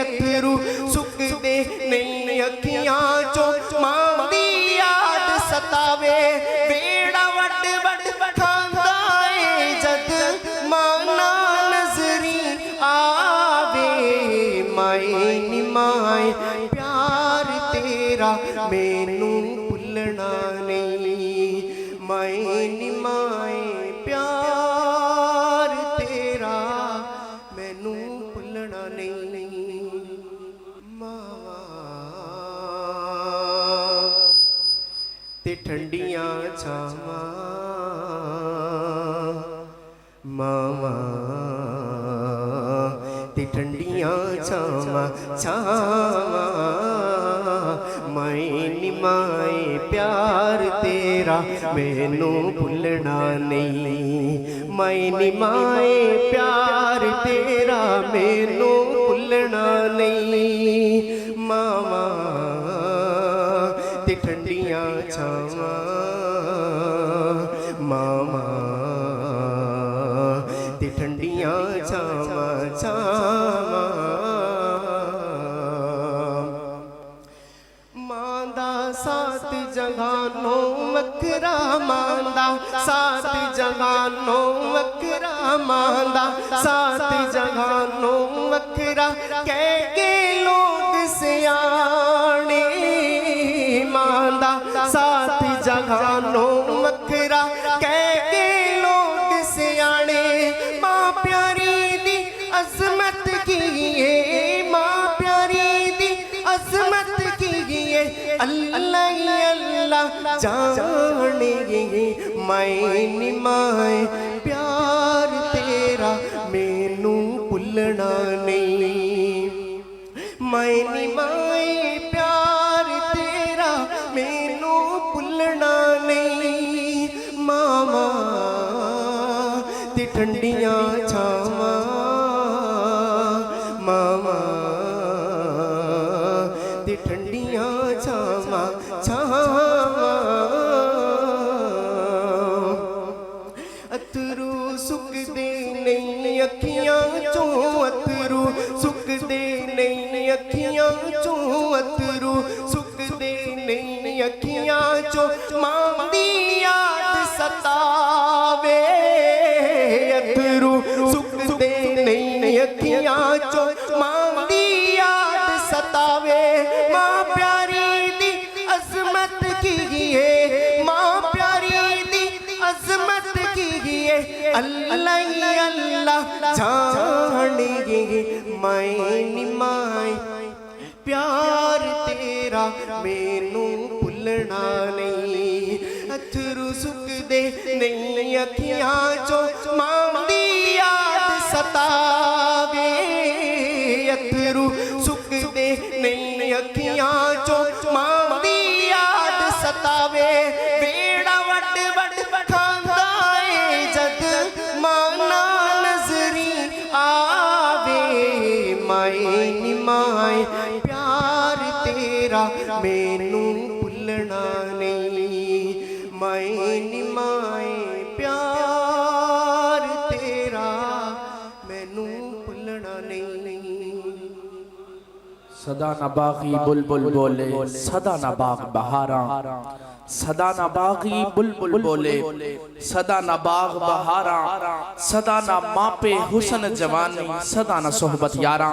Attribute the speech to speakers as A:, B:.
A: अथरू सुकदे नहीं अखियां चो मां दी याद सतावे बेड़ा वट वट खांदा है जद माना नजरी आवे माए नी माए प्यार तेरा मैनू भुलना नहीं माए नी माए प्यार तेरा मैनू भुलना नहीं मावा ते ठंडियां छावां मावा ते ठंडियां छावां छावां माए नी माए प्यार तेरा मैनू भुलना नहीं माए नी माए प्यार तेरा मैनू भुलना नहीं मावा ते ठंडियां छावां मावा ते ठंडियां छावां छावां मांदा सात जहानों वखरा मांदा सात जहानों वखरा मांदा सात जहानों वखरा कह के लोग सियाने मांदा सात जहानों वखरा कह के लोग सियाने मां प्यारी दी अजमत की है मां प्यारी दी अजमत की है अल्लाह अल्लाह जाने माए नी माए प्यार तेरा मैनू भुलना नहीं माए नी माए प्यार तेरा मैनू भुलना नहीं मावा ते ठंडियां छावां मावा ते ठंडियां छावां छावां अथरू सुकदे नहीं अखियां चों अथरू सुकदे नहीं अखियां चों अथरू सुकदे नहीं अखियां चों मां दी याद सतावे अथरू सुकदे नहीं अखियां चों मां दी याद सतावे मां प्यारी दी अजमत की है मां प्यारी दी अजमत की है अल्लाह अल्लाह जाने माए नी माए प्यार तेरा मैनू भुलना नहीं अथरू सुकदे नहीं अखियां चो मां दी याद सतावे अथरू सुकदे नहीं अखियां चो मां दी याद सतावे बेड़ा वट वट खांदा है जद माना नजरी आवे माए नी माए प्यार तेरा मैनू भुलना नहीं माए नी माए प्यार तेरा मैनू भुलना नहीं
B: सदा ना बागी बुलबुल बोले सदा ना बाग बहारा सदा ना बागी बुलबुल बोले सदा ना बाग बहारा सदा ना मापे हुसन जवानी सदा ना सोहबत यारा